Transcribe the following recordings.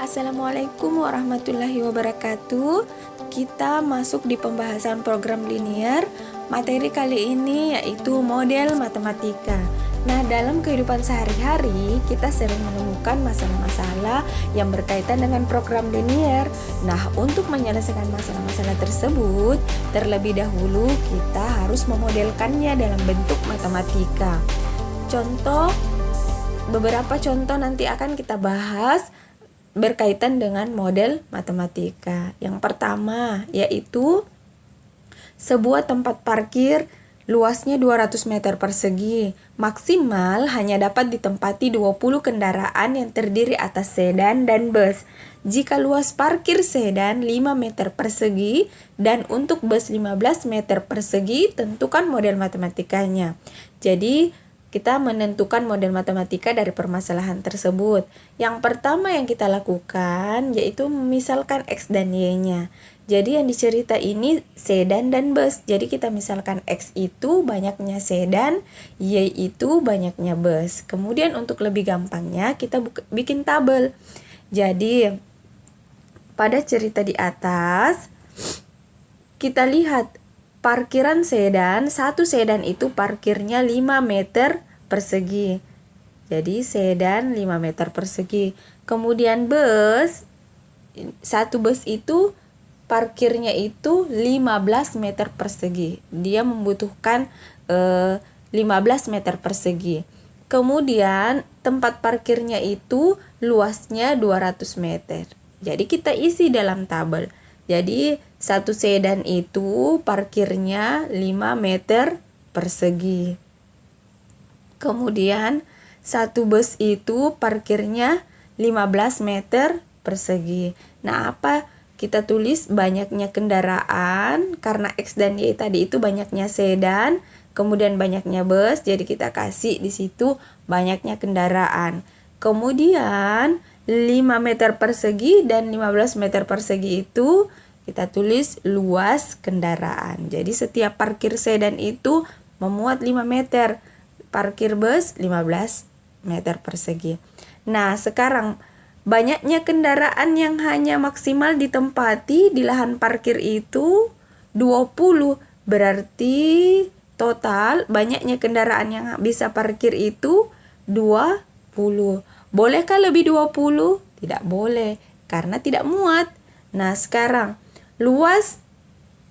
Assalamualaikum warahmatullahi wabarakatuh. Kita masuk di pembahasan program linear. Materi kali ini yaitu model matematika. Nah, dalam kehidupan sehari-hari kita sering menemukan masalah-masalah yang berkaitan dengan program linear. Nah, untuk menyelesaikan masalah-masalah tersebut, terlebih dahulu kita harus memodelkannya dalam bentuk matematika. Beberapa contoh nanti akan kita bahas berkaitan dengan model matematika. Yang pertama yaitu sebuah tempat parkir luasnya 200 meter persegi, maksimal hanya dapat ditempati 20 kendaraan yang terdiri atas sedan dan bus. Jika luas parkir sedan 5 meter persegi dan untuk bus 15 meter persegi, tentukan model matematikanya. Jadi kita menentukan model matematika dari permasalahan tersebut. Yang pertama yang kita lakukan yaitu misalkan X dan Y-nya. Jadi yang dicerita ini sedan dan bus. Jadi kita misalkan X itu banyaknya sedan, Y itu banyaknya bus. Kemudian untuk lebih gampangnya kita bikin tabel. Jadi pada cerita di atas kita lihat parkiran sedan, satu sedan itu parkirnya 5 meter persegi. Jadi sedan 5 meter persegi. Kemudian bus, satu bus itu parkirnya itu 15 meter persegi. Dia membutuhkan 15 meter persegi. Kemudian tempat parkirnya itu luasnya 200 meter. Jadi kita isi dalam tabel. Jadi satu sedan itu parkirnya 5 meter persegi. Kemudian satu bus itu parkirnya 15 meter persegi. Nah, apa? Kita tulis banyaknya kendaraan karena X dan Y tadi itu banyaknya sedan, kemudian banyaknya bus, jadi kita kasih di situ banyaknya kendaraan. Kemudian 5 meter persegi dan 15 meter persegi itu kita tulis luas kendaraan. Jadi setiap parkir sedan itu memuat 5 meter, parkir bus 15 meter persegi. Nah, sekarang banyaknya kendaraan yang hanya maksimal ditempati di lahan parkir itu 20. Berarti total banyaknya kendaraan yang bisa parkir itu 20. Bolehkah lebih 20? Tidak boleh, karena tidak muat. Nah, sekarang luas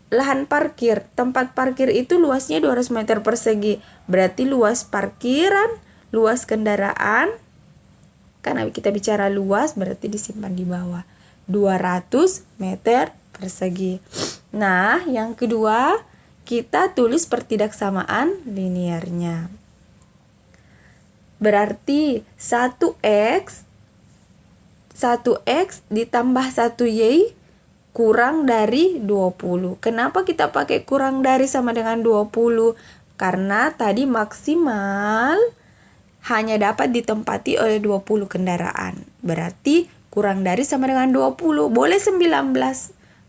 lahan parkir, tempat parkir itu luasnya 200 meter persegi. Berarti luas parkiran, luas kendaraan, karena kita bicara luas berarti disimpan di bawah, 200 meter persegi. Nah, yang kedua, kita tulis pertidaksamaan linearnya. Berarti 1X ditambah 1Y kurang dari 20. Kenapa kita pakai kurang dari sama dengan 20? Karena tadi maksimal hanya dapat ditempati oleh 20 kendaraan. Berarti kurang dari sama dengan 20. Boleh 19,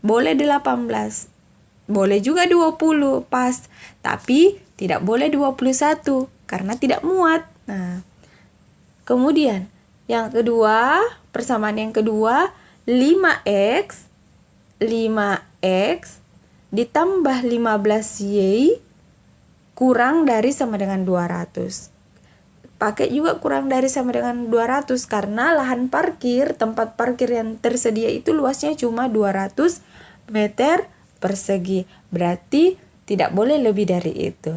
boleh 18, boleh juga 20, pas. Tapi tidak boleh 21 karena tidak muat. Nah, kemudian yang kedua, persamaan yang kedua, 5X ditambah 15Y kurang dari sama dengan 200. Pakai juga kurang dari sama dengan 200 karena lahan parkir, tempat parkir yang tersedia itu luasnya cuma 200 meter persegi. Berarti tidak boleh lebih dari itu.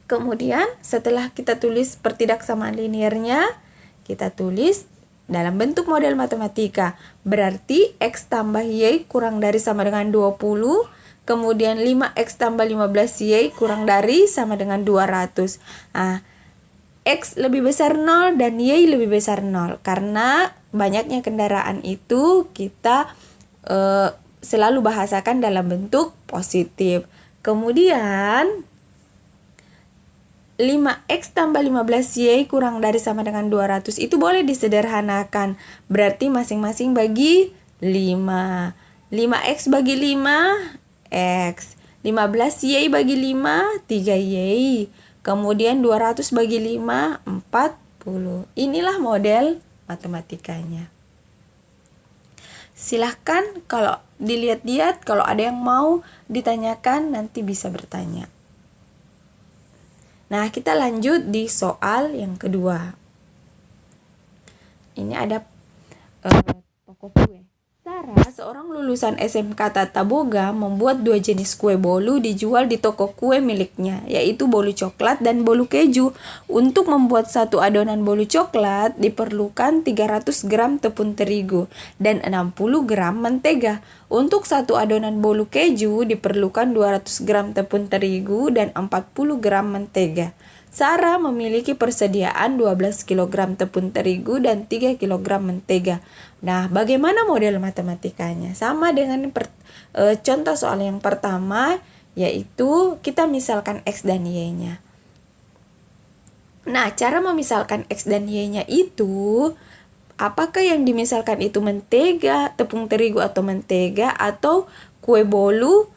Kemudian setelah kita tulis pertidaksamaan linearnya, kita tulis dalam bentuk model matematika. Berarti X tambah Y kurang dari sama dengan 20. Kemudian 5X tambah 15Y kurang dari sama dengan 200. Nah, X lebih besar 0 dan Y lebih besar 0. Karena banyaknya kendaraan itu kita selalu bahasakan dalam bentuk positif. Kemudian 5X tambah 15Y kurang dari sama dengan 200 itu boleh disederhanakan. Berarti masing-masing bagi 5. 5X bagi 5, X. 15Y bagi 5, 3Y. Kemudian 200 bagi 5, 40. Inilah model matematikanya. Silahkan kalau dilihat-lihat, kalau ada yang mau ditanyakan nanti bisa bertanya. Nah, kita lanjut di soal yang kedua. Ini ada toko kue. Sarah, seorang lulusan SMK Tata Boga, membuat 2 jenis kue bolu dijual di toko kue miliknya, yaitu bolu coklat dan bolu keju. Untuk membuat satu adonan bolu coklat diperlukan 300 gram tepung terigu dan 60 gram mentega. Untuk satu adonan bolu keju diperlukan 200 gram tepung terigu dan 40 gram mentega. Sarah memiliki persediaan 12 kg tepung terigu dan 3 kg mentega. Nah, bagaimana model matematikanya? Sama dengan contoh soal yang pertama, yaitu kita misalkan X dan Y-nya. Nah, cara memisalkan X dan Y-nya itu, apakah yang dimisalkan itu mentega, tepung terigu atau mentega, atau kue bolu,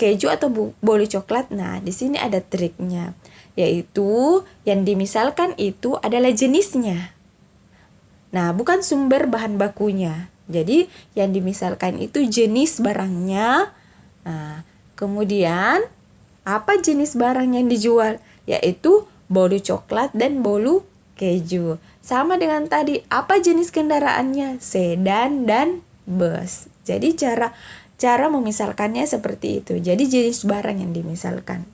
keju atau bolu coklat? Nah, di sini ada triknya, yaitu yang dimisalkan itu adalah jenisnya. Nah, bukan sumber bahan bakunya. Jadi, yang dimisalkan itu jenis barangnya. Nah, kemudian apa jenis barang yang dijual? Yaitu bolu coklat dan bolu keju. Sama dengan tadi, apa jenis kendaraannya? Sedan dan bus. Jadi cara memisalkannya seperti itu. Jadi jenis barang yang dimisalkan.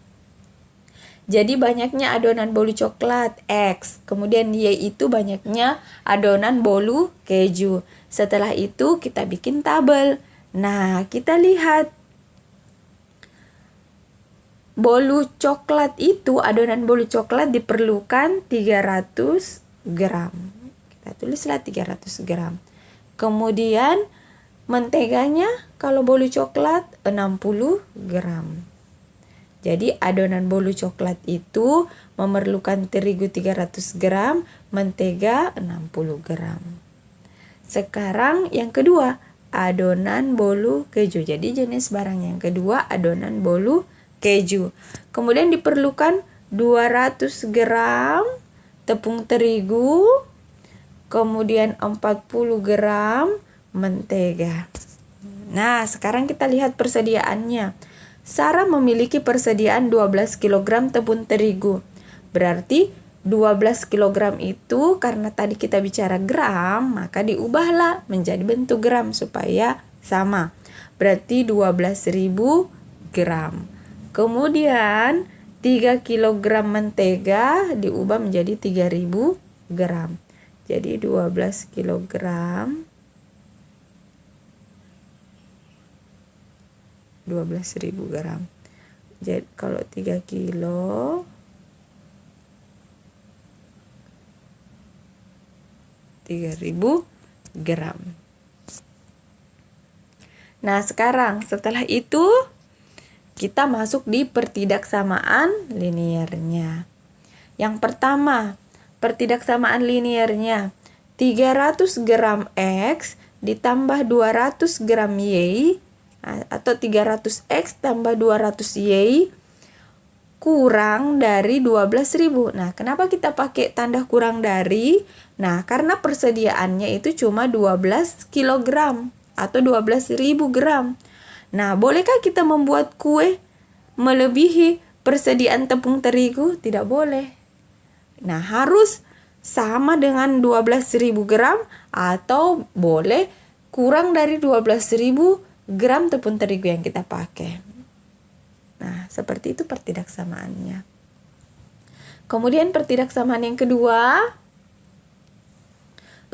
Jadi banyaknya adonan bolu coklat X, kemudian Y itu banyaknya adonan bolu keju. Setelah itu kita bikin tabel. Nah, kita lihat bolu coklat itu, adonan bolu coklat diperlukan 300 gram. Kita tulislah 300 gram. Kemudian menteganya kalau bolu coklat 60 gram. Jadi adonan bolu coklat itu memerlukan terigu 300 gram, mentega 60 gram. Sekarang yang kedua, adonan bolu keju. Jadi jenis barang yang kedua adonan bolu keju. Kemudian diperlukan 200 gram tepung terigu, kemudian 40 gram mentega. Nah, sekarang kita lihat persediaannya. Sarah memiliki persediaan 12 kg tepung terigu. Berarti 12 kg itu karena tadi kita bicara gram, maka diubahlah menjadi bentuk gram supaya sama. Berarti 12.000 gram. Kemudian 3 kg mentega diubah menjadi 3.000 gram. Jadi 12 kg 12.000 gram. Jadi kalau 3 kilo 3.000 gram. Nah, sekarang setelah itu kita masuk di pertidaksamaan liniernya. Yang pertama, pertidaksamaan liniernya 300 gram X ditambah 200 gram Y atau 300X tambah 200Y kurang dari 12.000. Nah, kenapa kita pakai tanda kurang dari? Nah, karena persediaannya itu cuma 12 kg atau 12.000 gram. Nah, bolehkah kita membuat kue melebihi persediaan tepung terigu? Tidak boleh. Nah, harus sama dengan 12.000 gram atau boleh kurang dari 12.000 gram tepung terigu yang kita pakai. Nah, seperti itu pertidaksamaannya. Kemudian pertidaksamaan yang kedua,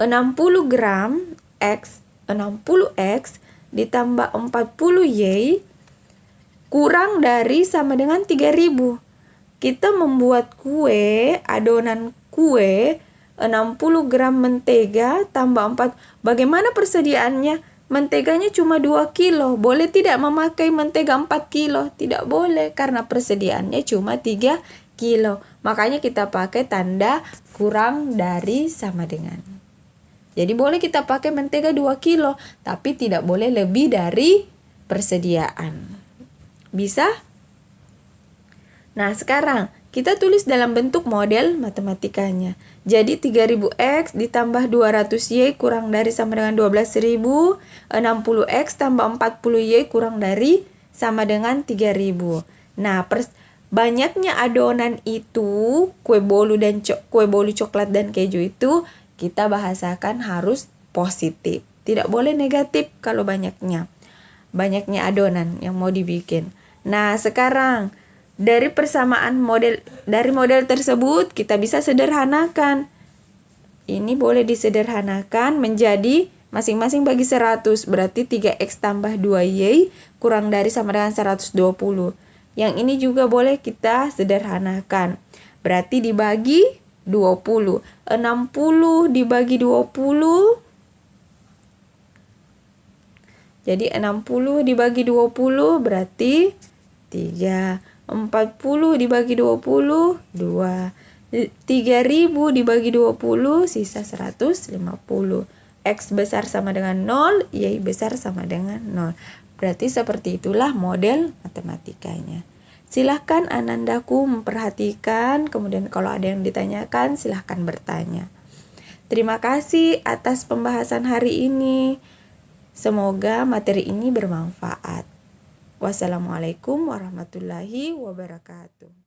60 gram X, 60X ditambah 40Y kurang dari sama dengan 3.000. Kita membuat kue, adonan kue 60 gram mentega tambah 4. Bagaimana persediaannya? Menteganya cuma 2 kilo. Boleh tidak memakai mentega 4 kilo? Tidak boleh karena persediaannya cuma 3 kilo. Makanya kita pakai tanda kurang dari sama dengan. Jadi boleh kita pakai mentega 2 kilo, tapi tidak boleh lebih dari persediaan. Bisa? Nah, sekarang kita tulis dalam bentuk model matematikanya. Jadi 3000x ditambah 200y kurang dari sama dengan 12.000, 60x tambah 40y kurang dari sama dengan 3000. Nah, banyaknya adonan itu, kue bolu coklat dan keju itu kita bahasakan harus positif. Tidak boleh negatif kalau banyaknya adonan yang mau dibikin. Nah, sekarang dari model tersebut kita bisa sederhanakan. Ini boleh disederhanakan menjadi masing-masing bagi 100, berarti 3x tambah 2y kurang dari sama dengan 120. Yang ini juga boleh kita sederhanakan. Berarti dibagi 20. 60 dibagi 20. Jadi 60 dibagi 20 berarti 3. 40 dibagi 20, 2. 3000 dibagi 20, sisa 150. X besar sama dengan 0, Y besar sama dengan 0. Berarti seperti itulah model matematikanya. Silahkan Anandaku memperhatikan, kemudian kalau ada yang ditanyakan silahkan bertanya. Terima kasih atas pembahasan hari ini. Semoga materi ini bermanfaat. Wassalamualaikum warahmatullahi wabarakatuh.